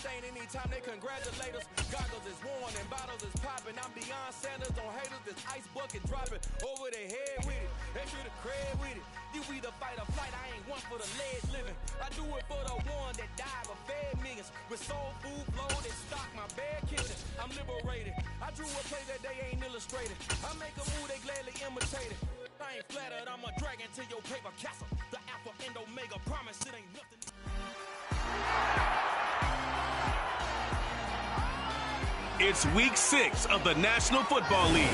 stain anytime they congratulate us. Goggles is worn and bottles is popping. I'm beyond Sanders on haters. This ice bucket dropping over their head with it. Extra the cred with it. You either fight or flight. I ain't one for the lead living. I do it for the one that died but fed millions. With soul food flow that stock my bad killing. I'm liberated. I drew a play that they ain't illustrated. I make a move they gladly imitate it. I ain't flattered. I'm a dragon to your paper castle. The alpha and omega promise it ain't nothing. It's week 6 of the National Football League.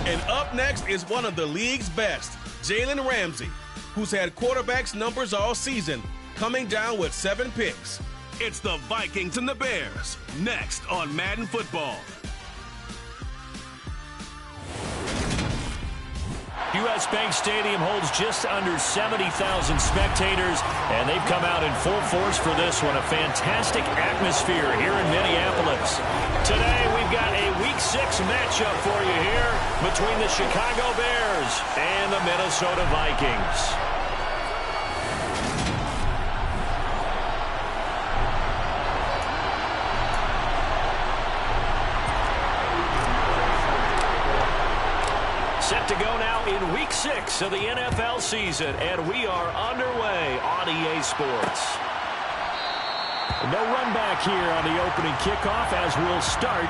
And up next is one of the league's best, Jalen Ramsey, who's had quarterbacks numbers all season, coming down with 7 picks. It's the Vikings and the Bears, next on Madden Football. U.S. Bank Stadium holds just under 70,000 spectators, and they've come out in full force for this one. A fantastic atmosphere here in Minneapolis. Today, we've got a Week 6 matchup for you here between the Chicago Bears and the Minnesota Vikings. Set to go now in Week 6 of the NFL season, and we are underway on EA Sports. No run back here on the opening kickoff as we'll start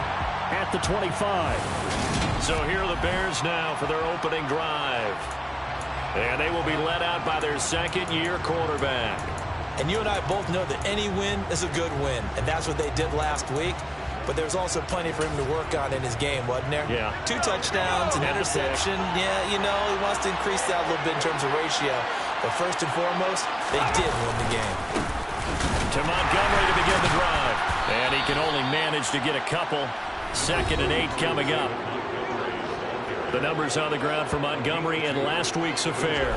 at the 25. So here are the Bears now for their opening drive. And they will be led out by their second-year quarterback. And you and I both know that any win is a good win, and that's what they did last week. But there's also plenty for him to work on in his game, wasn't there? Yeah. 2 touchdowns, an interception. Yeah, you know, he wants to increase that a little bit in terms of ratio. But first and foremost, they did win the game. To Montgomery to begin the drive. And he can only manage to get a couple. 2nd and 8 coming up. The numbers on the ground for Montgomery in last week's affair.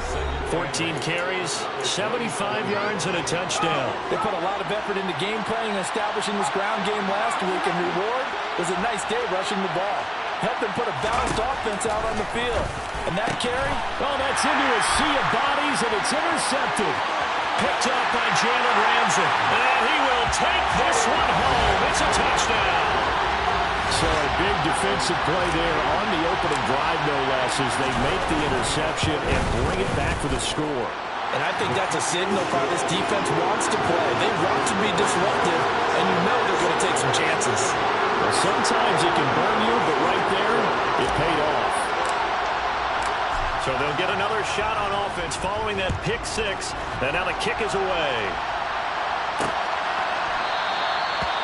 14 carries, 75 yards, and a touchdown. They put a lot of effort into game planning and establishing this ground game last week, and reward was a nice day rushing the ball. Helped them put a balanced offense out on the field. And that carry? Oh, that's into a sea of bodies, and it's intercepted. Picked up by Jalen Ramsey. And he will take this one home. It's a touchdown. So a big defensive play there on the opening drive, no less, as they make the interception and bring it back for the score. And I think that's a signal how this defense wants to play. They want to be disruptive, and you know they're going to take some chances. Well, sometimes it can burn you, but right there, it paid off. So they'll get another shot on offense following that pick 6, and now the kick is away.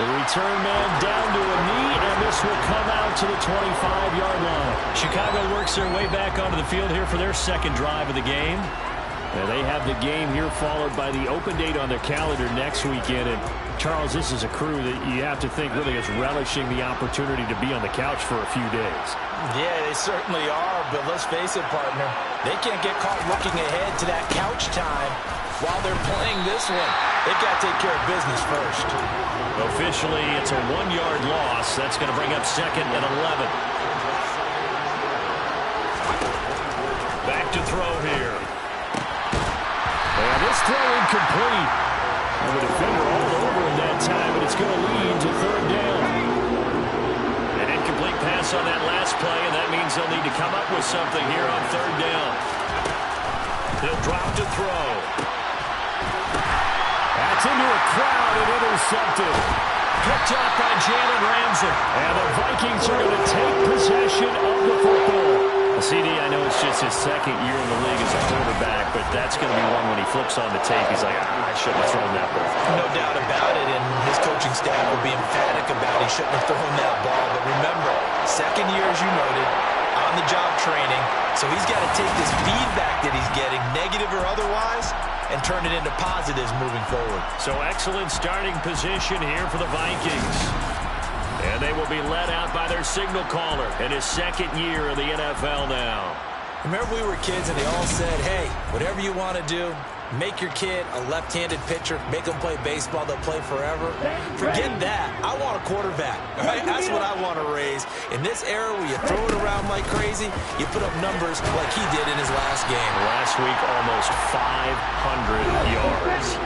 The return man down to a knee, and this will come out to the 25-yard line. Chicago works their way back onto the field here for their second drive of the game. And they have the game here followed by the open date on their calendar next weekend. And, Charles, this is a crew that you have to think really is relishing the opportunity to be on the couch for a few days. Yeah, they certainly are, but let's face it, partner. They can't get caught looking ahead to that couch time while they're playing this one. They've got to take care of business first. Officially, it's a 1-yard loss. That's going to bring up 2nd and 11. Back to throw here. And this throw incomplete. And the defender all over him that time, but it's going to lead to 3rd down. An incomplete pass on that last play, and that means they'll need to come up with something here on 3rd down. He'll drop to throw. That's into a crowd and intercepted. Picked up by Jalen Ramsey. And the Vikings are going to take possession of the football. CD, I know it's just his 2nd year in the league as a quarterback, but that's going to be one when he flips on the tape. He's like, I shouldn't have thrown that ball. No doubt about it, and his coaching staff will be emphatic about he shouldn't have thrown that ball. But remember, 2nd year, as you noted, on-the-job training, so he's got to take this feedback that he's getting, negative or otherwise, and turn it into positives moving forward. So excellent starting position here for the Vikings. And they will be led out by their signal caller in his 2nd year of the NFL now. Remember we were kids and they all said, hey, whatever you want to do, make your kid a left-handed pitcher, make him play baseball, they'll play forever. Forget that. I want a quarterback. Right? That's what I want to raise. In this era where you throw it around like crazy, you put up numbers like he did in his last game. Last week, almost 500 yards.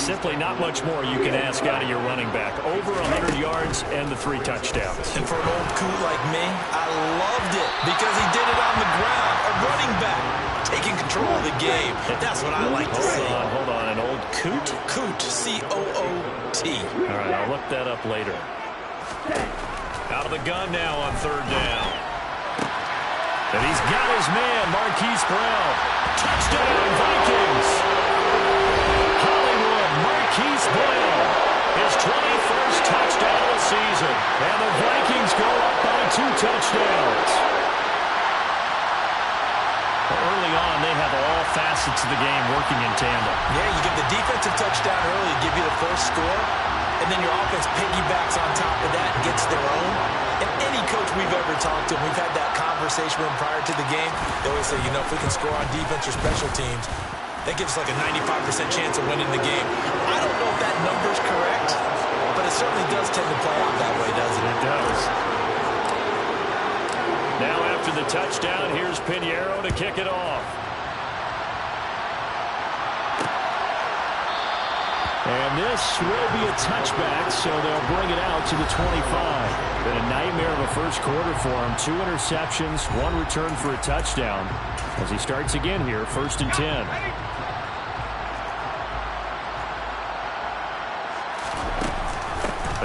simply not much more you can ask out of your running back. Over 100 yards and the 3 touchdowns. And for an old coot like me, I loved it because he did it on the ground. A running back taking control of the game. That's what I like to see. Hold on. An old coot? Coot, C-O-O-T. All right, I'll look that up later. Out of the gun now on 3rd down. And he's got his man, Marquise Brown. Touchdown, Vikings. Hollywood, Marquise Brown. His 21st touchdown of the season. And the Vikings go up by 2 touchdowns. Early on, they have all facets of the game working in tandem. Yeah, you get the defensive touchdown early, give you the first score, and then your offense piggybacks on top of that and gets their own. And any coach we've ever talked to, we've had that conversation with them prior to the game, they always say, you know, if we can score on defense or special teams, that gives us like a 95% chance of winning the game. I don't know if that number's correct, but it certainly does tend to play out that way, doesn't it? It does. Now after the touchdown, here's Pinheiro to kick it off. And this will be a touchback, so they'll bring it out to the 25. Been a nightmare of a first quarter for him. 2 interceptions, 1 return for a touchdown. As he starts again here, 1st and 10.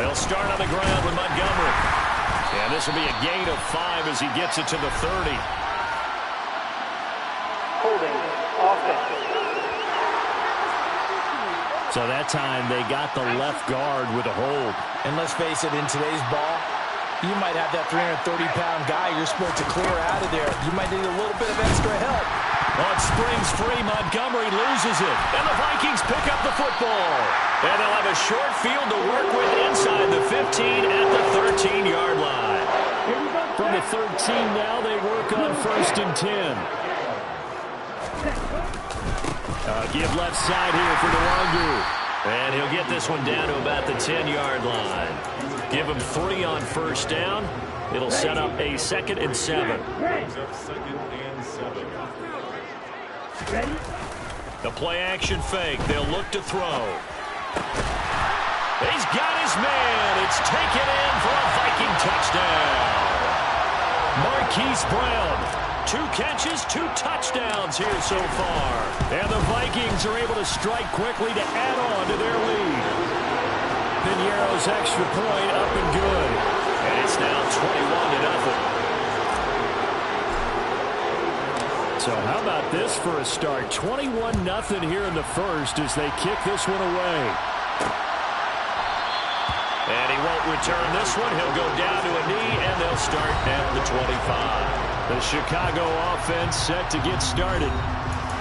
They'll start on the ground with Montgomery. And this will be a gain of 5 as he gets it to the 30. Holding offense. So that time they got the left guard with a hold. And let's face it, in today's ball, you might have that 330-pound guy you're supposed to clear out of there. You might need a little bit of extra help. On springs free, Montgomery loses it. And the Vikings pick up the football. And they'll have a short field to work with inside the 15 at the 13-yard line. From the 13 now, they work on 1st and 10. Give left side here for Nwangu. And he'll get this one down to about the 10-yard line. Give him 3 on 1st down. It'll set up a 2nd and 7. The play action fake. They'll look to throw. He's got his man. It's taken in for a Viking touchdown. Marquise Brown. 2 catches, 2 touchdowns here so far. And the Vikings are able to strike quickly to add on to their lead. Pinheiro's extra point up and good. And it's now 21-0. So how about this for a start? 21-0 here in the first as they kick this one away. And he won't return this one. He'll go down to a knee, and they'll start at the 25. The Chicago offense set to get started.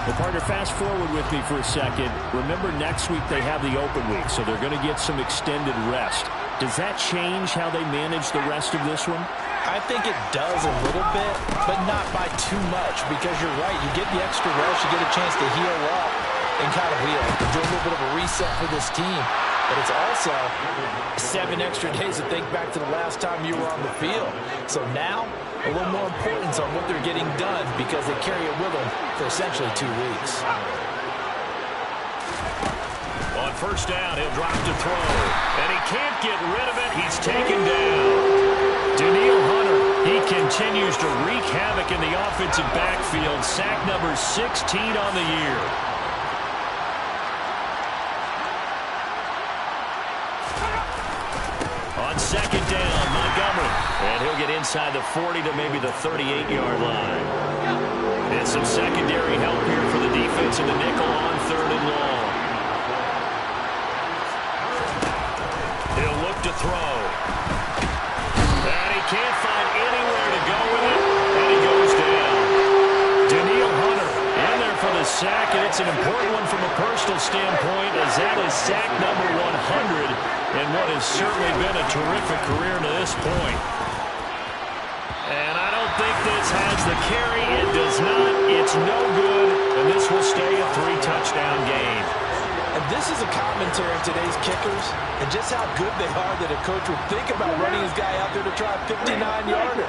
Well, partner, fast forward with me for a second. Remember, next week they have the open week, so they're going to get some extended rest. Does that change how they manage the rest of this one? I think it does a little bit, but not by too much, because you're right. You get the extra rest, you get a chance to heal up and kind of do a little bit of a reset for this team. But it's also 7 extra days to think back to the last time you were on the field. So now, a little more importance on what they're getting done because they carry it with them for essentially 2 weeks. On 1st down, he'll drop to throw. And he can't get rid of it. He's taken down. Daniil Hunter, he continues to wreak havoc in the offensive backfield. Sack number 16 on the year. On 2nd down, Montgomery. And he'll get inside the 40 to maybe the 38-yard line. And some secondary help here for the defense in the nickel on 3rd and long. He'll look to throw. And he can't find anywhere to go with it. And he goes down. Daniil Hunter in there for the sack, and it's an important one from a personal standpoint as that is sack number 100 in what has certainly been a terrific career to this point. And I don't think this has the carry. It does not. It's no good. And this will stay a 3-touchdown game. And this is a commentary on today's kickers and just how good they are that a coach would think about running his guy out there to try a 59-yarder.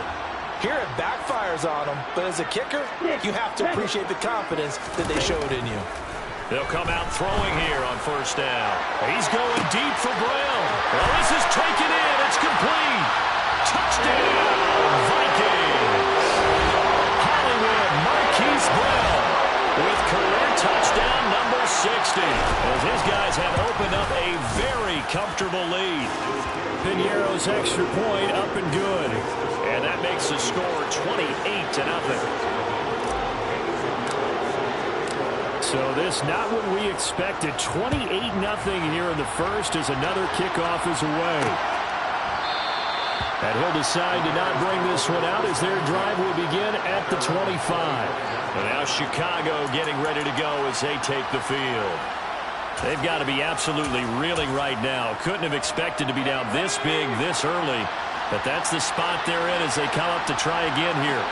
Here it backfires on him, but as a kicker, you have to appreciate the confidence that they showed in you. They'll come out throwing here on first down. He's going deep for Brown. Well, this is taken in. It's complete. Touchdown, Vikings. Hollywood Marquise Brown with career touchdown number 60. As his guys have opened up a very comfortable lead. Piñeiro's extra point up and good. And that makes the score 28-0. So this not what we expected. 28-0 here in the first as another kickoff is away. And he'll decide to not bring this one out as their drive will begin at the 25. And now Chicago getting ready to go as they take the field. They've got to be absolutely reeling right now. Couldn't have expected to be down this big this early. But that's the spot they're in as they come up to try again here.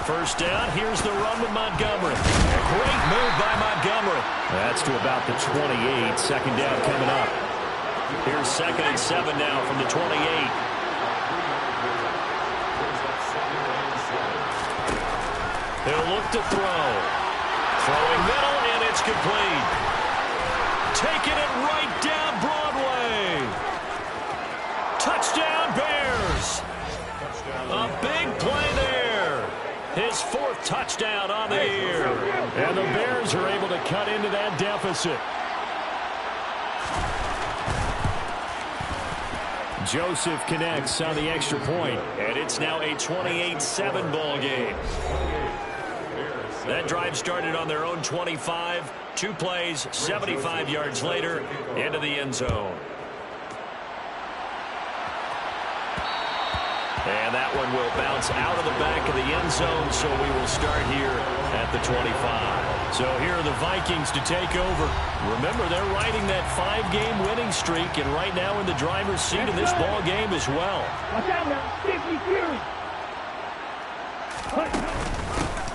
First down, here's the run with Montgomery. Great move by Montgomery. That's to about the 28. Second down coming up. Here's 2nd and 7 now from the 28. He'll look to throw. Throwing middle, and it's complete. Taking it right down Broadway. Touchdown Bears. A big play there. His 4th touchdown on the year. And the Bears are able to cut into that deficit. Joseph connects on the extra point. And it's now a 28-7 ball game. That drive started on their own 25. 2 plays, 75 yards later, into the end zone. And that one will bounce out of the back of the end zone, so we will start here at the 25. So here are the Vikings to take over. Remember, they're riding that 5-game winning streak, and right now in the driver's seat of this ball game as well. Watch out now, Sticky Fury.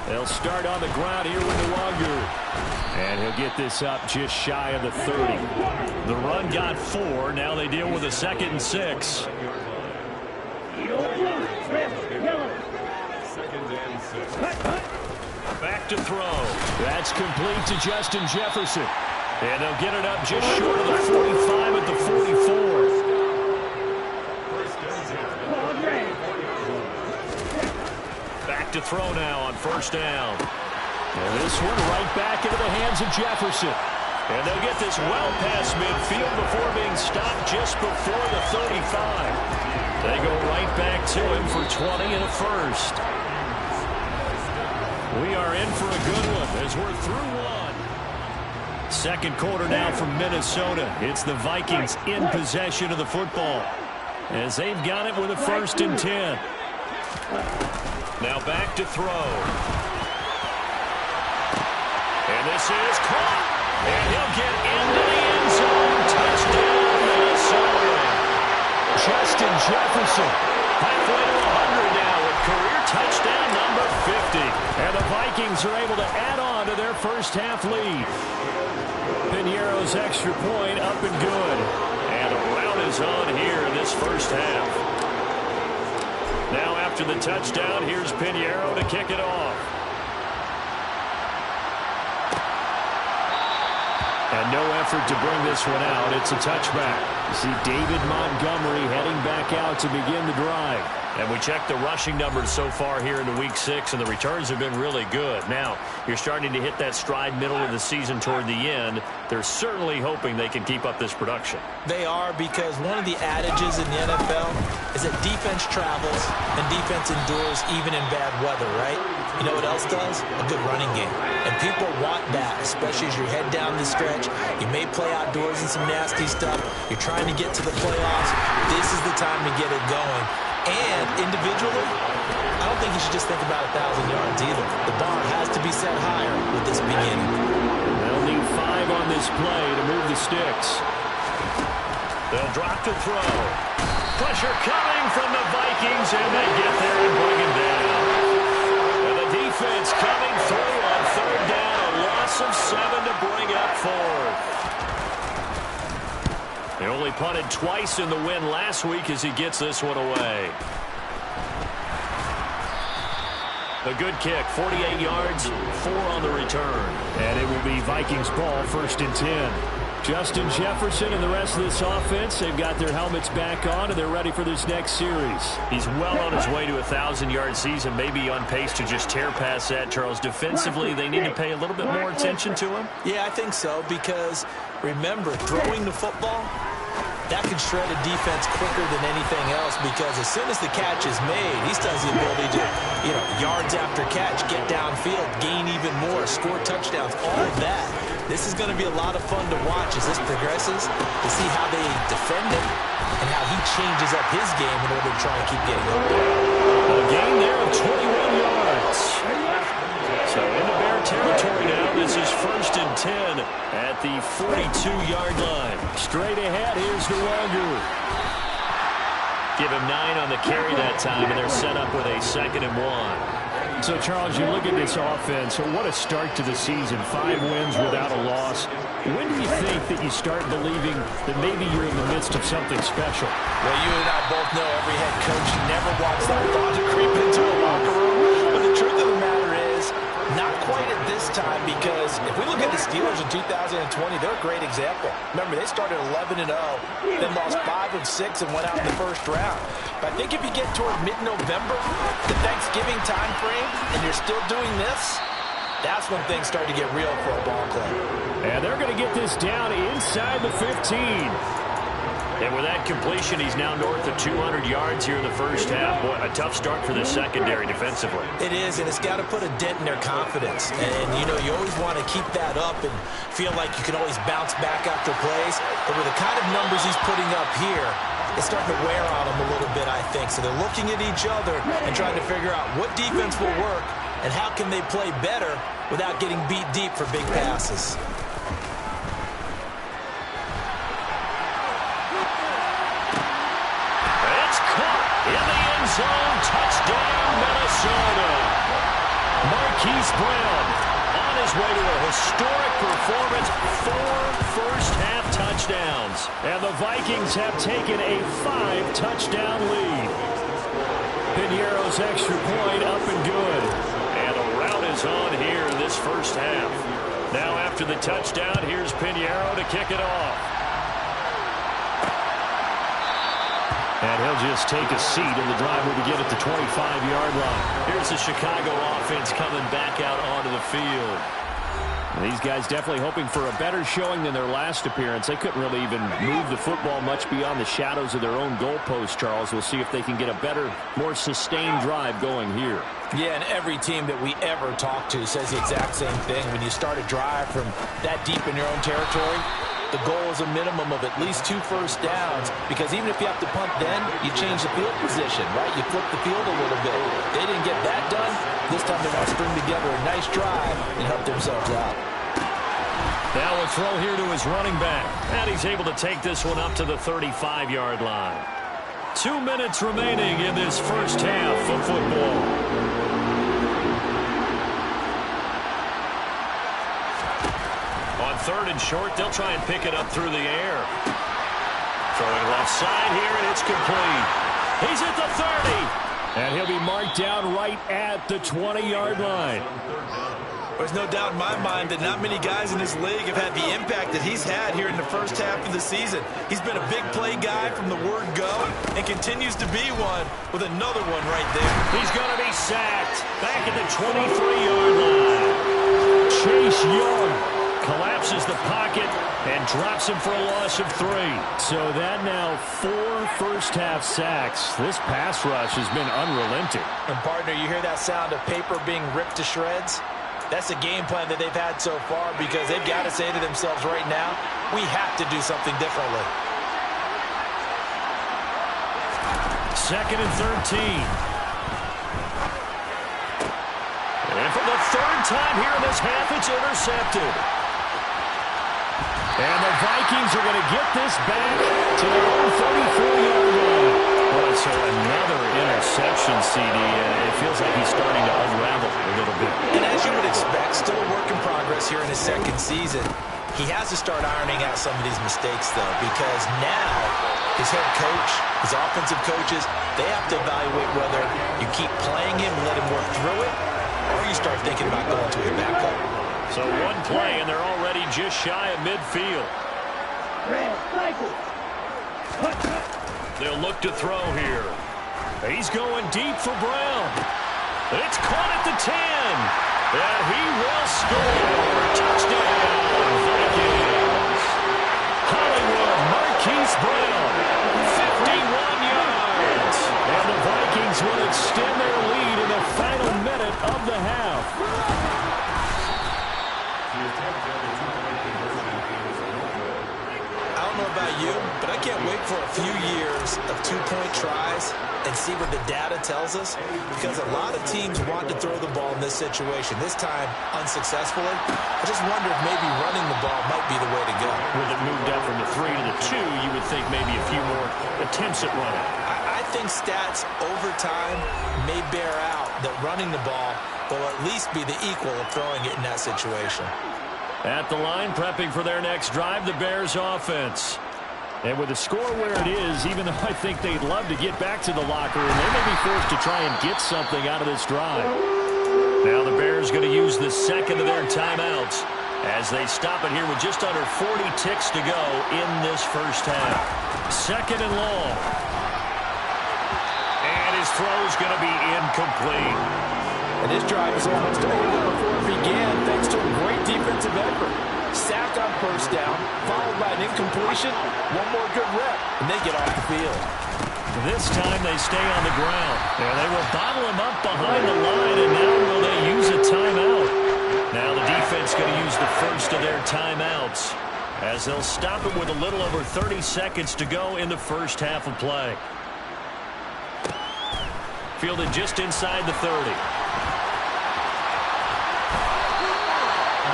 They'll start on the ground here with Nwangu. And he'll get this up just shy of the 30. The run got 4. Now they deal with a 2nd and 6. Back to throw. That's complete to Justin Jefferson. And they'll get it up just short of the 45 at the 44. Back to throw now on first down. And this one right back into the hands of Jefferson. And they'll get this well past midfield before being stopped just before the 35. They go right back to him for 20 and a first. We are in for a good one as we're through one. Second quarter now from Minnesota. It's the Vikings in possession of the football as they've got it with a 1st and 10. Now back to throw. And this is caught. And he'll get into the end zone. Touchdown, Minnesota. Justin Jefferson, halfway to 100 now with career touchdown number 50. And the Vikings are able to add on to their first half lead. Piñeiro's extra point up and good. And a rout is on here in this first half. Now after the touchdown, here's Piñeiro to kick it off. And no effort to bring this one out. It's a touchback. You see David Montgomery heading back out to begin the drive. And we checked the rushing numbers so far here in the Week 6, and the returns have been really good. Now, you're starting to hit that stride middle of the season toward the end. They're certainly hoping they can keep up this production. They are, because one of the adages in the NFL is that defense travels and defense endures even in bad weather, right? You know what else does? A good running game. And people want that, especially as you head down the stretch. You may play outdoors in some nasty stuff. You're trying to get to the playoffs. This is the time to get it going. And individually, I don't think you should just think about 1,000 yards either. The bar has to be set higher with this beginning. They'll need 5 on this play to move the sticks. They'll drop to throw. Pressure coming from the Vikings, and they get there and bring him down. And the defense coming through on 3rd down. A loss of 7 to bring up 4th. They only punted twice in the win last week as he gets this one away. A good kick, 48 yards, 4 on the return. And it will be Vikings ball, 1st and 10. Justin Jefferson and the rest of this offense, they've got their helmets back on, and they're ready for this next series. He's well on his way to a 1,000-yard season, maybe on pace to just tear past that, Charles. Defensively, they need to pay a little bit more attention to him. Yeah, I think so, because remember, throwing the football, that can shred a defense quicker than anything else, because as soon as the catch is made, he still has the ability to, yards after catch, get downfield, gain even more, score touchdowns, all of that. This is going to be a lot of fun to watch as this progresses, to see how they defend him and how he changes up his game in order to try and keep getting open. A gain there of 21 yards. So into Bear territory now. This is 1st and 10 at the 42-yard line. Straight ahead, here's Nwangu. Give him 9 on the carry that time, and they're set up with a 2nd and 1. So, Charles, you look at this offense, what a start to the season. 5 wins without a loss. When do you think that you start believing that maybe you're in the midst of something special? Well, you and I both know every head coach never wants that thought to creep into a locker room. But the truth of the matter is, not quite at this time, because if we look at the Steelers in 2020, they're a great example. Remember, they started 11-0, then lost 5 of 6 and went out in the 1st round. But I think if you get toward mid-November, the Thanksgiving time frame, and you're still doing this, that's when things start to get real for a ball club. And they're going to get this down inside the 15. And with that completion, he's now north of 200 yards here in the 1st half. Boy, a tough start for the secondary defensively. It is, and it's got to put a dent in their confidence. And, you always want to keep that up and feel like you can always bounce back after plays. But with the kind of numbers he's putting up here, it's starting to wear on them a little bit, I think. So they're looking at each other and trying to figure out what defense will work and how can they play better without getting beat deep for big passes. In the end zone, touchdown, Minnesota. Marquise Brown on his way to a historic performance, 4 first-half touchdowns. And the Vikings have taken a 5-touchdown lead. Piñeiro's extra point up and good. And the route is on here in this 1st half. Now after the touchdown, here's Piñeiro to kick it off. And he'll just take a seat, and the drive will begin at the 25-yard line. Here's the Chicago offense coming back out onto the field. These guys definitely hoping for a better showing than their last appearance. They couldn't really even move the football much beyond the shadows of their own goalpost, Charles. We'll see if they can get a better, more sustained drive going here. Yeah, and every team that we ever talk to says the exact same thing. When you start a drive from that deep in your own territory, the goal is a minimum of at least 2 first downs, because even if you have to punt then, you change the field position, right? You flip the field a little bit. They didn't get that done. This time they want to string together a nice drive and help themselves out. Now a throw here to his running back. And he's able to take this one up to the 35-yard line. 2 minutes remaining in this 1st half of football. On 3rd and short, they'll try and pick it up through the air. Throwing left side here, and it's complete. He's at the 30. And he'll be marked down right at the 20-yard line. There's no doubt in my mind that not many guys in this league have had the impact that he's had here in the 1st half of the season. He's been a big play guy from the word go and continues to be one with another one right there. He's going to be sacked back at the 23-yard line. Chase Young collapses the pocket and drops him for a loss of 3. So that now 4 first-half sacks. This pass rush has been unrelenting. And, partner, you hear that sound of paper being ripped to shreds? That's the game plan that they've had so far, because they've got to say to themselves right now, we have to do something differently. 2nd and 13. And for the 3rd time here in this half, it's intercepted. And the Vikings are going to get this back to their own 34-yard line. Well, so another interception, CD, and it feels like he's starting to unravel a little bit. And as you would expect, still a work in progress here in his 2nd season. He has to start ironing out some of these mistakes, though, because now his head coach, his offensive coages, they have to evaluate whether you keep playing him and let him work through it, or you start thinking about going to a backup. So one play, and they're already just shy of midfield. They'll look to throw here. He's going deep for Brown. It's caught at the 10. And he will score. Touchdown, Vikings. Hollywood, Marquise Brown, 51 yards. And the Vikings will extend their lead in the final minute of the half. I don't know about you, but I can't wait for a few years of two-point tries and see what the data tells us, because a lot of teams want to throw the ball in this situation. This time, unsuccessfully. I just wonder if maybe running the ball might be the way to go. With it moved up from the 3 to the 2, you would think maybe a few more attempts at running. I think stats over time may bear out that running the ball will at least be the equal of throwing it in that situation. At the line, prepping for their next drive, the Bears offense. And with the score where it is, even though I think they'd love to get back to the locker room, they may be forced to try and get something out of this drive. Now the Bears going to use the second of their timeouts as they stop it here with just under 40 ticks to go in this first half. Second and long. And his throw's going to be incomplete. And this drive is almost over before it began, thanks to a great defensive effort. Sacked on first down, followed by an incompletion, one more good rep, and they get off the field. This time they stay on the ground. And they will bottle him up behind the line, and now will they use a timeout? Now the defense going to use the first of their timeouts as they'll stop it with a little over 30 seconds to go in the first half of play. Fielded just inside the 30.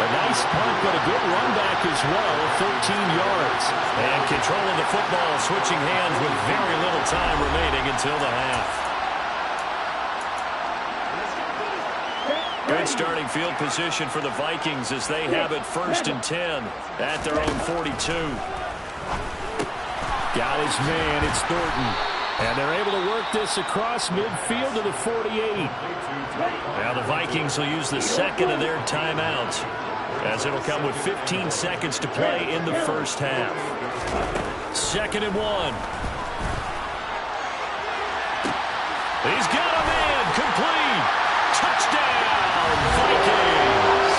A nice punt, but a good run back as well, 13 yards. And control of the football, switching hands with very little time remaining until the half. Good starting field position for the Vikings as they have it 1st and 10 at their own 42. Got his man, it's Thornton. And they're able to work this across midfield to the 48. Now the Vikings will use the second of their timeouts, as it'll come with 15 seconds to play in the first half. 2nd and 1. He's got a man, complete. Touchdown, Vikings.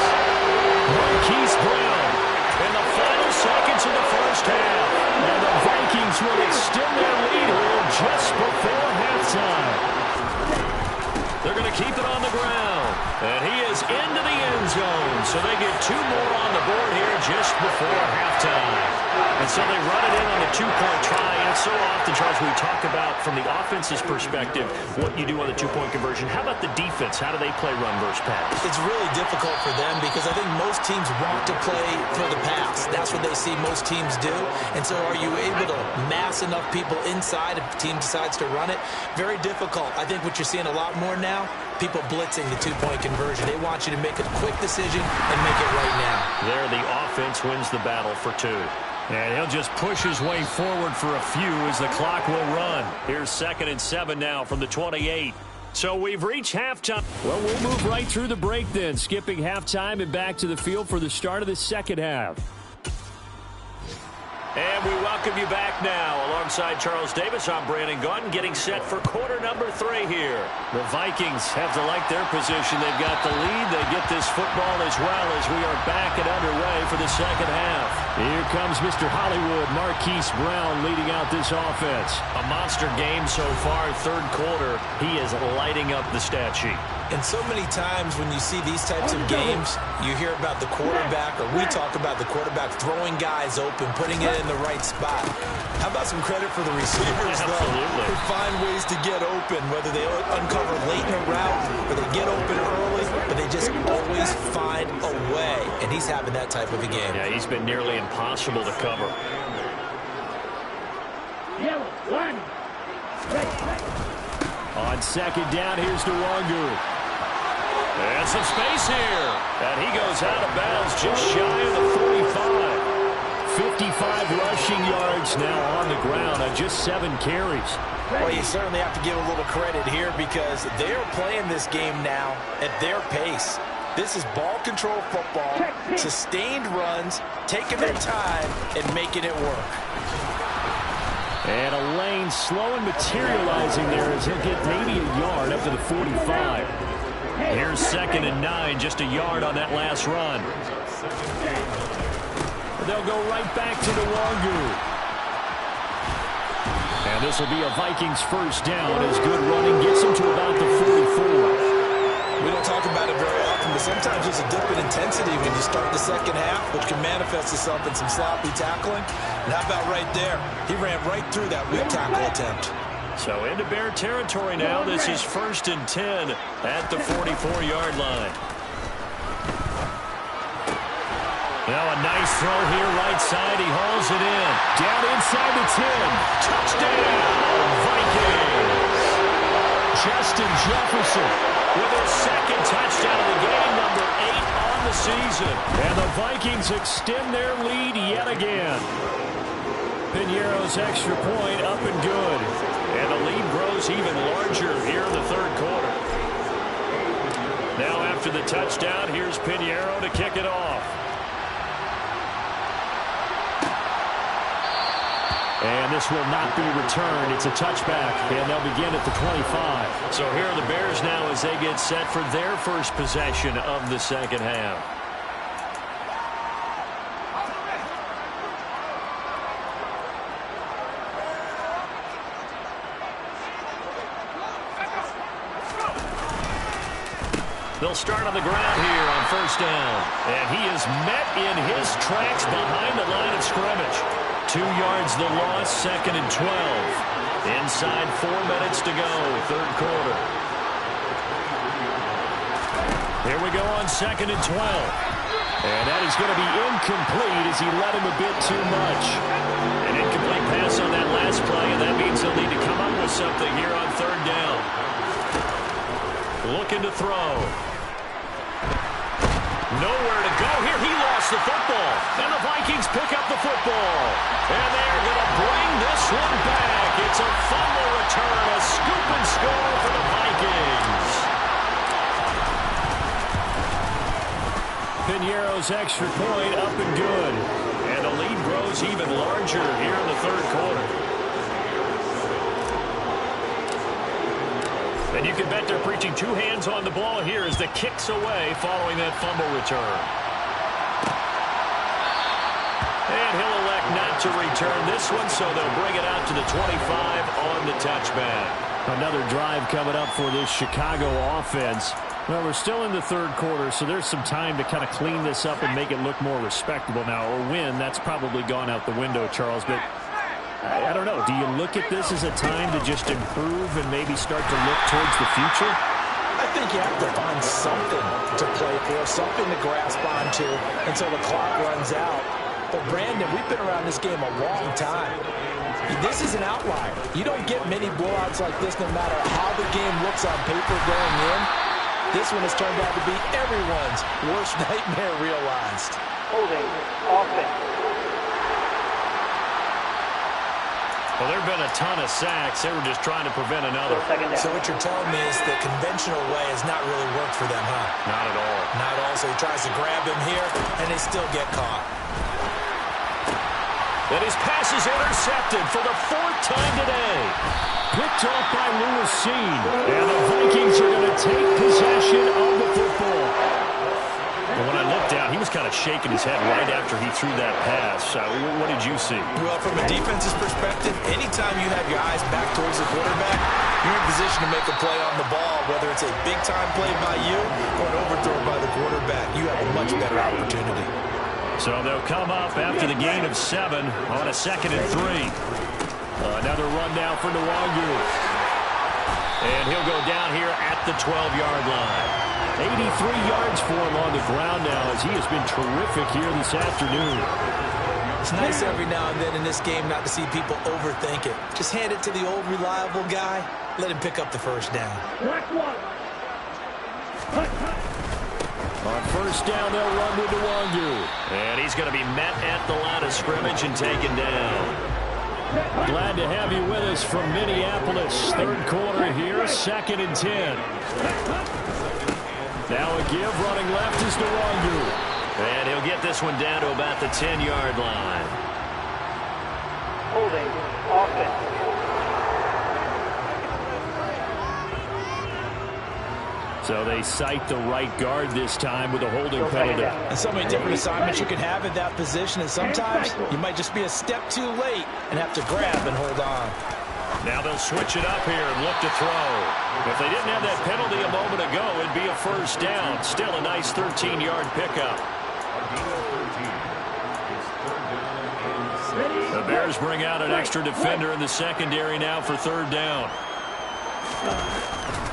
Marquise Brown in the final seconds of the first half. And the Vikings will extend their lead here just before halftime. They're going to keep it on the ground. And he is into the end zone. So they get 2 more on the board here just before halftime. And so they run it in on the 2-point try. And so often, Charles, we talk about from the offense's perspective what you do on the 2-point conversion. How about the defense? How do they play run versus pass? It's really difficult for them because I think most teams want to play for the pass. That's what they see most teams do. And so are you able to mass enough people inside if the team decides to run it? Very difficult. I think what you're seeing a lot more now, people blitzing the 2-point conversion. They want you to make a quick decision and make it right now. There, the offense wins the battle for 2. And he'll just push his way forward for a few as the clock will run. Here's 2nd and 7 now from the 28. So we've reached halftime. Well, we'll move right through the break then, skipping halftime and back to the field for the start of the second half. And we welcome you back now. Alongside Charles Davis, I'm Brandon Gaudin, getting set for quarter number 3 here. The Vikings have to like their position. They've got the lead. They get this football as well as we are back and underway for the second half. Here comes Mr. Hollywood, Marquise Brown, leading out this offense. A monster game so far, 3rd quarter. He is lighting up the stat sheet. And so many times when you see these types of games, you hear about the quarterback, or we talk about the quarterback throwing guys open, putting it in the right spot. How about some credit for the receivers, though, who find ways to get open, whether they uncover late in a route or they get open early, but they just always find a way. And he's having that type of a game. Yeah, he's been nearly impossible to cover. On 2nd down, here's Nwangu. And some space here. And he goes out of bounds just shy of the 45. 55 rushing yards now on the ground on just 7 carries. Well, you certainly have to give a little credit here because they're playing this game now at their pace. This is ball control football, sustained runs, taking their time and making it work. And a lane slow and materializing there as he'll get maybe a yard up to the 45. Here's 2nd and 9, just a yard on that last run. They'll go right back to the Wangu. And this will be a Vikings first down as good running gets them to about the 44. We don't talk about it very often, but sometimes there's a dip in intensity when you start the second half, which can manifest itself in some sloppy tackling. And how about right there? He ran right through that weak tackle attempt. So into Bear territory now. This is 1st and 10 at the 44-yard line. Now a nice throw here right side. He hauls it in. Down inside the 10. Touchdown, Vikings. Justin Jefferson with his 2nd touchdown of the game, number 8 on the season. And the Vikings extend their lead yet again. Piñeiro's extra point up and good. And the lead grows even larger here in the 3rd quarter. Now after the touchdown, here's Piñeiro to kick it off. And this will not be returned. It's a touchback, and they'll begin at the 25. So here are the Bears now as they get set for their first possession of the second half. They'll start on the ground here on first down. And he is met in his tracks behind the line of scrimmage. 2 yards the loss, 2nd and 12. Inside 4 minutes to go, 3rd quarter. Here we go on 2nd and 12. And that is going to be incomplete as he let him a bit too much. An incomplete pass on that last play, and that means he'll need to come up with something here on 3rd down. Looking to throw. Nowhere to go here. He lost the football. And the Vikings pick up the football. And they're going to bring this one back. It's a fumble return. A scoop and score for the Vikings. Piñeiro's extra point up and good. And the lead grows even larger here in the 3rd quarter. And you can bet they're preaching 2 hands on the ball here as the kick's away following that fumble return. And he'll elect not to return this one, so they'll bring it out to the 25 on the touchback. Another drive coming up for this Chicago offense. Well, we're still in the 3rd quarter, so there's some time to kind of clean this up and make it look more respectable now. Or win, that's probably gone out the window, Charles, but I don't know. Do you look at this as a time to just improve and maybe start to look towards the future? I think you have to find something to play for, something to grasp onto until the clock runs out. But, Brandon, we've been around this game a long time. This is an outlier. You don't get many blowouts like this no matter how the game looks on paper going in. This one has turned out to be everyone's worst nightmare realized. Holding offense. Well, there have been a ton of sacks. They were just trying to prevent another. So what you're telling me is the conventional way has not really worked for them, huh? Not at all. Not at all. So he tries to grab him here, and they still get caught. And his pass is intercepted for the 4th time today. Picked off by Lewis Seen. And the Vikings are going to take possession of the football. And when I looked down, he was kind of shaking his head right after he threw that pass. What did you see? Well, from a defense's perspective, anytime you have your eyes back towards the quarterback, you're in position to make a play on the ball, whether it's a big-time play by you or an overthrow by the quarterback. You have a much better opportunity. So they'll come up after the gain of 7 on a 2nd and 3. Another run now for Nwangu. And he'll go down here at the 12-yard line. 83 yards for him on the ground now as he has been terrific here this afternoon. It's nice every now and then in this game not to see people overthink it. Just hand it to the old reliable guy. Let him pick up the first down. On first down, they'll run with Nwangu. And he's going to be met at the line of scrimmage and taken down. Glad to have you with us from Minneapolis. Third quarter here, 2nd and 10. Now a give, running left is Nwangu. And he'll get this one down to about the 10-yard line. Holding, offense. So they cite the right guard this time with a holding penalty. And so many different assignments you can have at that position, and sometimes you might just be a step too late and have to grab and hold on. Now they'll switch it up here and look to throw. If they didn't have that penalty a moment ago, it'd be a first down. Still a nice 13-yard pickup. The Bears bring out an extra defender in the secondary now for third down.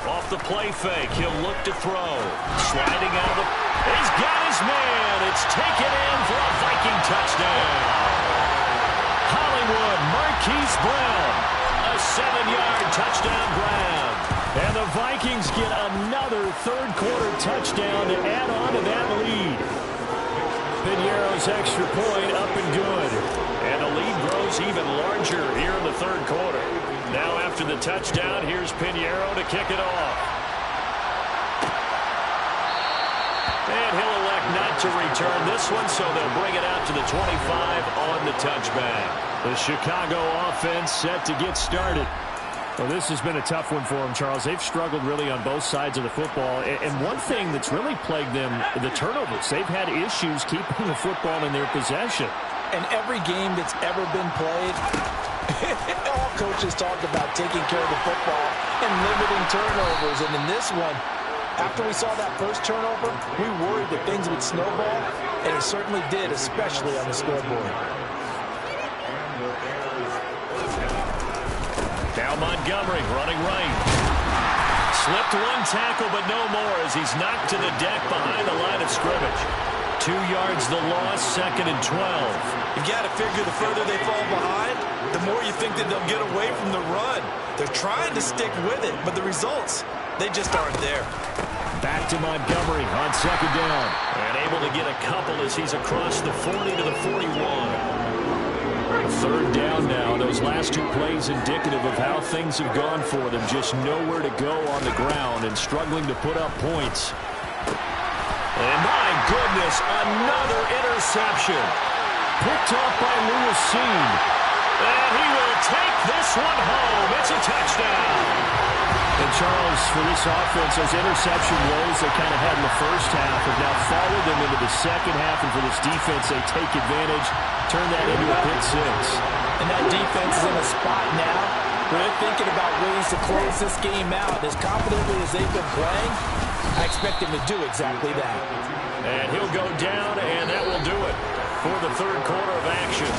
Off the play fake, he'll look to throw. Sliding out of the... He's got his man. It's taken in for a Viking touchdown. Hollywood Marquise Brown. A 7-yard touchdown grab. And the Vikings get another third-quarter touchdown to add on to that lead. Piñeiro's extra point up and good. And the lead grows even larger here in the third quarter. Now after the touchdown, here's Piñeiro to kick it off. And he'll elect not to return this one, so they'll bring it out to the 25 on the touchback. The Chicago offense set to get started. Well, this has been a tough one for them, Charles. They've struggled really on both sides of the football. And one thing that's really plagued them, the turnovers. They've had issues keeping the football in their possession. And every game that's ever been played, all coaches talk about taking care of the football and limiting turnovers. And in this one, after we saw that first turnover, we worried that things would snowball, and it certainly did, especially on the scoreboard. Now Montgomery running right. Slipped one tackle, but no more as he's knocked to the deck behind the line of scrimmage. 2 yards the loss, 2nd and 12. You've got to figure the further they fall behind, the more you think that they'll get away from the run. They're trying to stick with it, but the results, they just aren't there. Back to Montgomery on 2nd down. And able to get a couple as he's across the 40 to the 41. Third down now. Those last 2 plays indicative of how things have gone for them. Just nowhere to go on the ground and struggling to put up points. And my goodness, another interception. Picked off by Lewis Seen. And he will take this one home. It's a touchdown. And Charles, for this offense, those interception woes they kind of had in the first half have now followed them into the second half. And for this defense, they take advantage, turn that into a pick 6. And that defense is in a spot now where they're thinking about ways to close this game out. As confidently as they've been playing, I expect them to do exactly that. And he'll go down, and that will do it for the third quarter of action.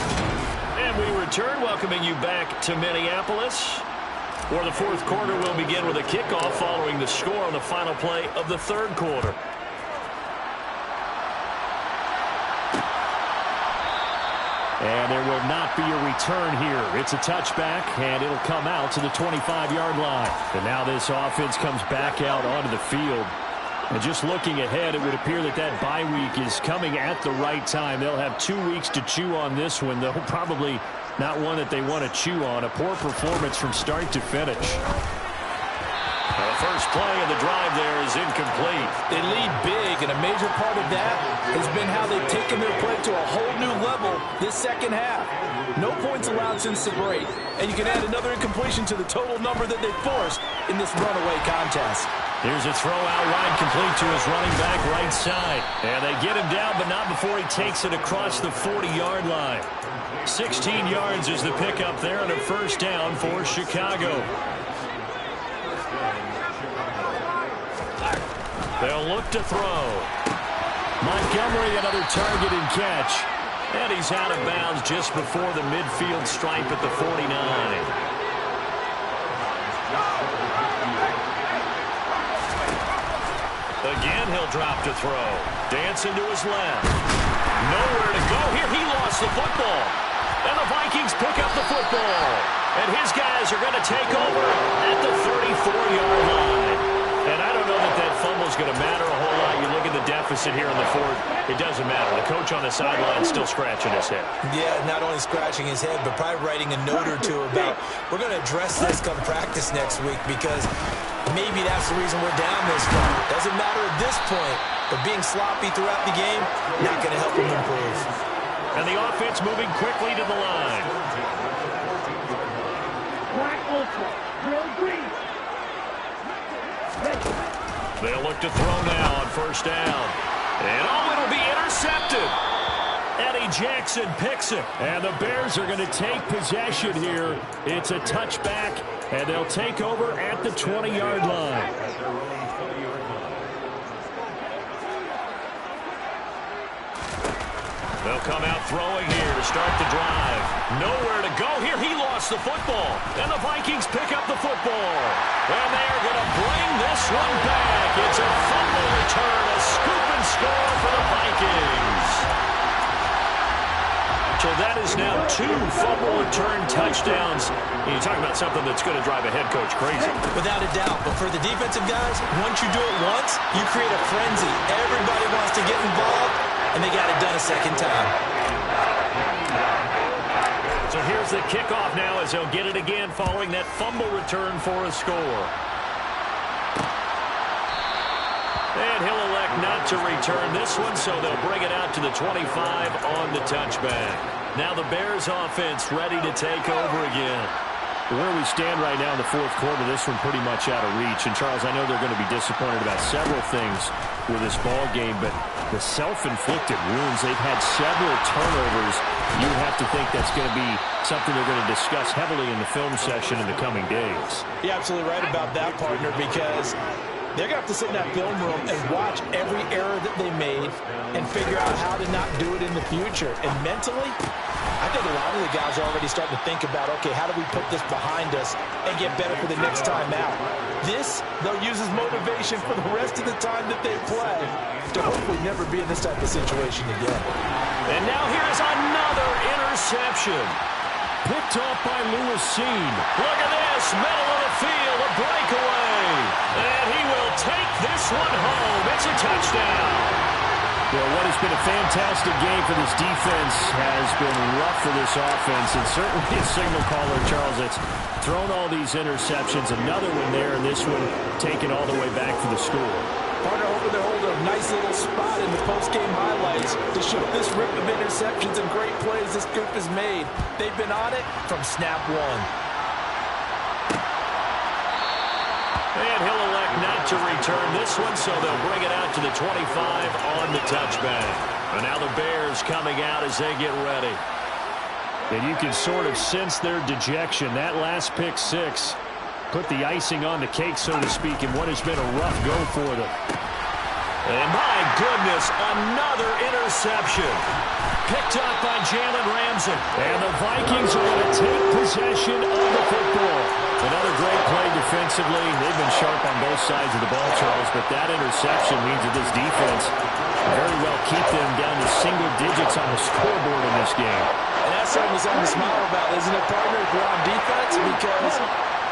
And we return, welcoming you back to Minneapolis, where the fourth quarter will begin with a kickoff following the score on the final play of the third quarter. And there will not be a return here. It's a touchback, and it'll come out to the 25-yard line. And now this offense comes back out onto the field. And just looking ahead, it would appear that that bye week is coming at the right time. They'll have 2 weeks to chew on this one, though probably not one that they want to chew on. A poor performance from start to finish. The first play of the drive there is incomplete. They lead big, and a major part of that has been how they've taken their play to a whole new level this second half. No points allowed since the break, and you can add another incompletion to the total number that they forced in this runaway contest. Here's a throw out wide, complete to his running back right side. And they get him down, but not before he takes it across the 40-yard line. 16 yards is the pickup there on a first down for Chicago. They'll look to throw. Montgomery, another target and catch. And he's out of bounds just before the midfield stripe at the 49. Again, he'll drop to throw. Dancing to his left. Nowhere to go here. He lost the football. And the Vikings pick up the football. And his guys are going to take over at the 34-yard line. And I don't know that that fumble's going to matter a whole lot. You look at the deficit here in the fourth, it doesn't matter. The coach on the sideline is still scratching his head. Yeah, not only scratching his head, but probably writing a note or two about, we're going to address this come practice next week, because maybe that's the reason we're down this far. Doesn't matter at this point, but being sloppy throughout the game, not going to help him improve. And the offense moving quickly to the line. They'll look to throw now on first down. And it'll be intercepted. Eddie Jackson picks it. And the Bears are going to take possession here. It's a touchback, and they'll take over at the 20-yard line. They'll come out throwing here to start the drive. Nowhere to go here. He lost the football. And the Vikings pick up the football. And they are going to bring this one back. It's a fumble return, a scoop and score for the Vikings. So that is now 2 fumble return touchdowns. And you're talking about something that's going to drive a head coach crazy. Without a doubt. But for the defensive guys, once you do it once, you create a frenzy. Everybody wants to get involved, and they got it done a second time. So here's the kickoff now as they'll get it again following that fumble return for a score. And he'll elect not to return this one, so they'll bring it out to the 25 on the touchback. Now the Bears offense ready to take over again. Where we stand right now in the fourth quarter, this one pretty much out of reach. And, Charles, I know they're going to be disappointed about several things with this ball game, but the self-inflicted wounds, they've had several turnovers. You have to think that's going to be something they're going to discuss heavily in the film session in the coming days. You're absolutely right about that, partner, because they're going to have to sit in that film room and watch every error that they made and figure out how to not do it in the future. And mentally, I think a lot of the guys are already starting to think about, okay, how do we put this behind us and get better for the next time out? This, they'll use as motivation for the rest of the time that they play to hopefully never be in this type of situation again. And now here's another interception. Picked off by Lewis-Seen. Look at this, middle of the field, a breakaway. And he will take this one home. It's a touchdown. Well, what has been a fantastic game for this defense has been rough for this offense, and certainly a signal caller, Charles, that's thrown all these interceptions. Another one there, and this one taken all the way back for the score. Partner, over there hold a nice little spot in the post-game highlights to show this rip of interceptions and great plays this group has made. They've been on it from snap one. And he'll elect not to return this one, so they'll bring it out to the 25 on the touchback. And now the Bears coming out as they get ready. And you can sort of sense their dejection. That last pick six put the icing on the cake, so to speak, in what has been a rough go for them. And my goodness, another interception. Picked up by Jalen Ramsey. And the Vikings are going to take possession of the football. Another great play defensively. They've been sharp on both sides of the ball, Charles, but that interception means that this defense very well keep them down to single digits on the scoreboard in this game. And that's certainly something to smile about, isn't it, partner, if you're on defense? Because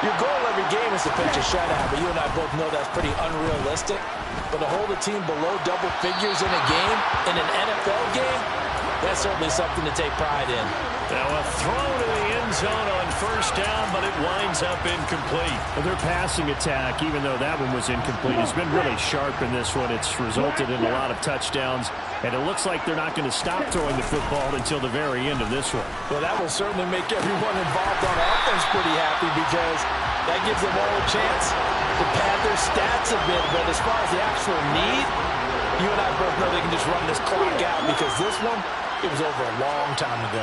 your goal every game is to pitch a shutout, but you and I both know that's pretty unrealistic. But to hold a team below double figures in a game, in an NFL game, that's certainly something to take pride in. Now a throw to the end zone on first down, but it winds up incomplete. Well, their passing attack, even though that one was incomplete, has been really sharp in this one. It's resulted in a lot of touchdowns, and it looks like they're not going to stop throwing the football until the very end of this one. Well, that will certainly make everyone involved on offense pretty happy, because that gives them all a chance to pad their stats a bit. But as far as the actual need, you and I both know they can just run this clock out, because this one, it was over a long time ago.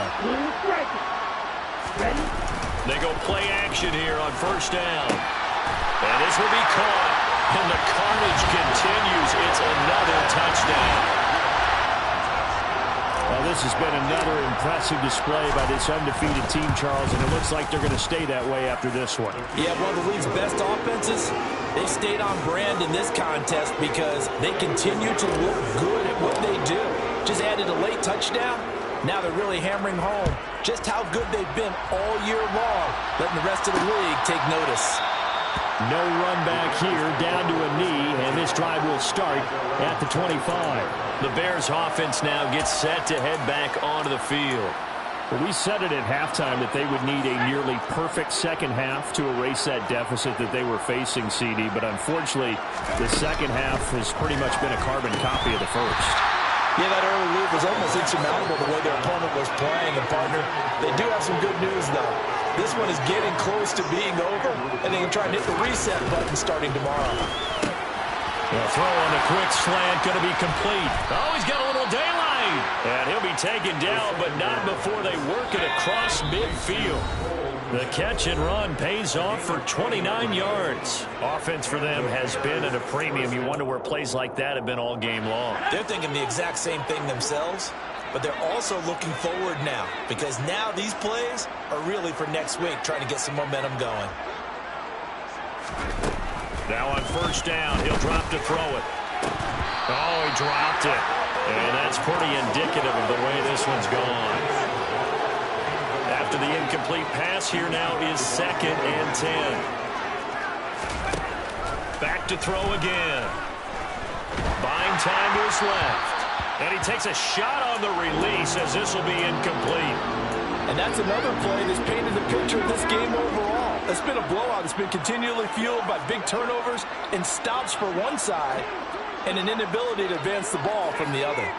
They go play action here on first down. And this will be caught. And the carnage continues. It's another touchdown. Well, this has been another impressive display by this undefeated team, Charles, and it looks like they're going to stay that way after this one. Yeah, one of the league's best offenses. They stayed on brand in this contest because they continue to look good at what they do. Just added a late touchdown. Now they're really hammering home just how good they've been all year long, letting the rest of the league take notice. No run back here, down to a knee, and this drive will start at the 25. The Bears offense now gets set to head back onto the field. Well, we said it at halftime that they would need a nearly perfect second half to erase that deficit that they were facing, CD, but unfortunately, the second half has pretty much been a carbon copy of the first. Yeah, that early lead was almost insurmountable the way their opponent was playing. And, partner, they do have some good news, though. This one is getting close to being over, and they can try and hit the reset button starting tomorrow. The throw on the quick slant going to be complete. Oh, he's got a little daylight. And he'll be taken down, but not before they work it across midfield. The catch and run pays off for 29 yards. Offense for them has been at a premium. You wonder where plays like that have been all game long. They're thinking the exact same thing themselves, but they're also looking forward now because now these plays are really for next week, trying to get some momentum going. Now on first down, he'll drop to throw it. Oh, he dropped it. And that's pretty indicative of the way this one's gone. After the incomplete pass, here now is 2nd and 10. Back to throw again. Buying time to his left. And he takes a shot on the release as this will be incomplete. And that's another play that's painted the picture of this game overall. It's been a blowout. It's been continually fueled by big turnovers and stops for one side and an inability to advance the ball from the other.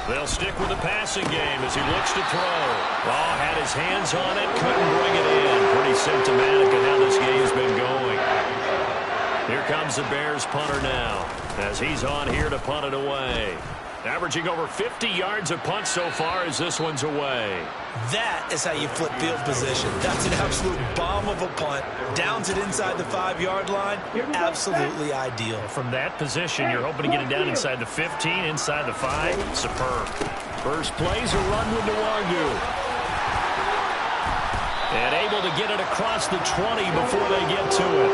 They'll stick with the passing game as he looks to throw. Oh, had his hands on it, couldn't bring it in. Pretty symptomatic of how this game's been going. Here comes the Bears punter now as he's on here to punt it away. Averaging over 50 yards a punt so far as this one's away. That is how you flip field position. That's an absolute bomb of a punt. Downs it inside the 5-yard line. Absolutely ideal. From that position, you're hoping to get it down inside the 15, inside the 5. Superb. First play's a run with Nwangu. And able to get it across the 20 before they get to it.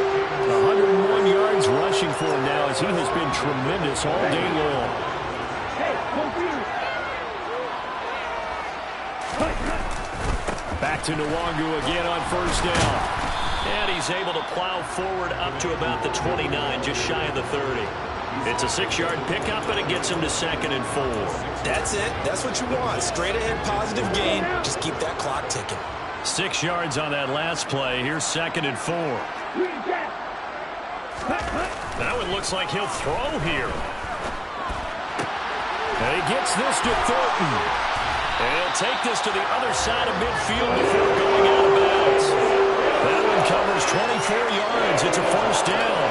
101 yards rushing for him now as he has been tremendous all day long. Back to Nwangu again on first down. And he's able to plow forward up to about the 29, just shy of the 30. It's a 6-yard pickup, and it gets him to 2nd and 4. That's it. That's what you want. Straight ahead positive gain. Just keep that clock ticking. 6 yards on that last play. Here's 2nd and 4. Now it looks like he'll throw here. And he gets this to Thornton. And he'll take this to the other side of midfield before going out of bounds. That one covers 24 yards. It's a first down.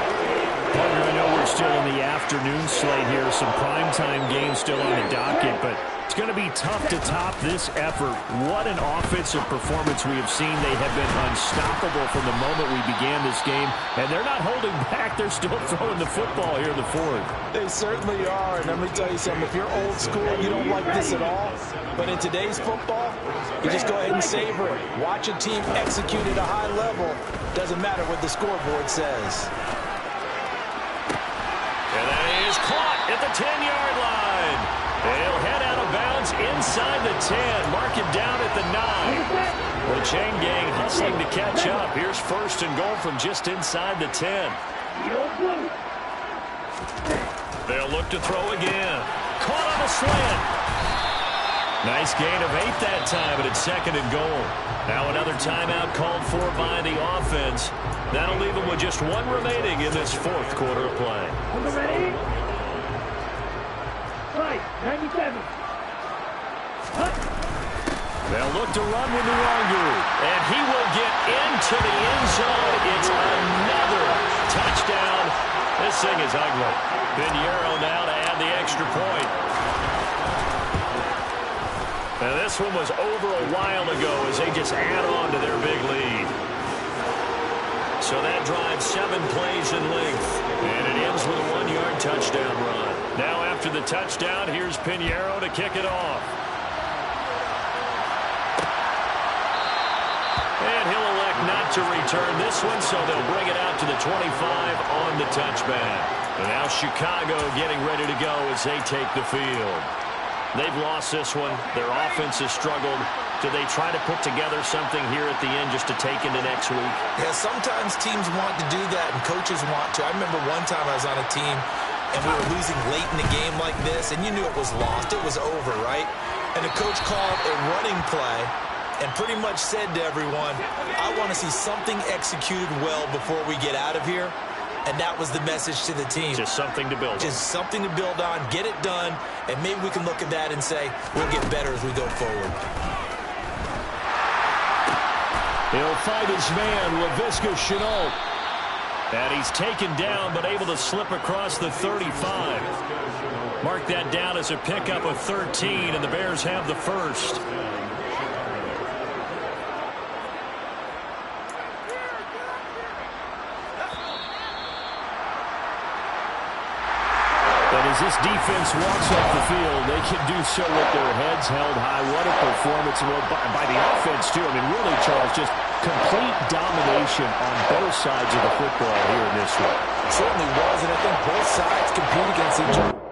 Partner, I know we're still in the afternoon slate here. Some primetime games still on the docket, but it's going to be tough to top this effort. What an offensive performance we have seen. They have been unstoppable from the moment we began this game, and they're not holding back. They're still throwing the football here in the fourth. They certainly are, and let me tell you something. If you're old school, you don't like this at all. But in today's football, you just go ahead and savor it. Watch a team execute at a high level. Doesn't matter what the scoreboard says. And that is caught at the 10-yard line. He'll head out of bounds inside the 10. Mark him down at the 9. The chain gang hustling to catch up. Here's 1st and goal from just inside the 10. They'll look to throw again. Caught on a slant. Nice gain of 8 that time, but it's 2nd and goal. Now another timeout called for by the offense. That'll leave them with just 1 remaining in this 4th quarter of play. Ready? Right, 97. They'll look to run with Nwangu, and he will get into the end zone. It's another touchdown. This thing is ugly. Pinheiro now to add the extra point. And this one was over a while ago as they just add on to their big lead. So that drives 7 plays in length, and it ends with a 1-yard touchdown run. Now after the touchdown, here's Pinheiro to kick it off. And he'll elect not to return this one, so they'll bring it out to the 25 on the touchback. And now Chicago getting ready to go as they take the field. They've lost this one. Their offense has struggled. Do they try to put together something here at the end just to take into next week? Yeah, sometimes teams want to do that and coaches want to. I remember one time I was on a team and we were losing late in the game like this, and you knew it was lost. It was over, right? And the coach called a running play and pretty much said to everyone, I want to see something executed well before we get out of here. And that was the message to the team. Just something to build on. Just something to build on, get it done, and maybe we can look at that and say, we'll get better as we go forward. He'll fight his man, LaVisca Chenault. And he's taken down, but able to slip across the 35. Mark that down as a pickup of 13, and the Bears have the first. And as this defense walks off the field, they can do so with their heads held high. What a performance by the offense, too. I mean, really, Charles, just complete domination on both sides of the football here in this one. It certainly was, and I think both sides compete against each other.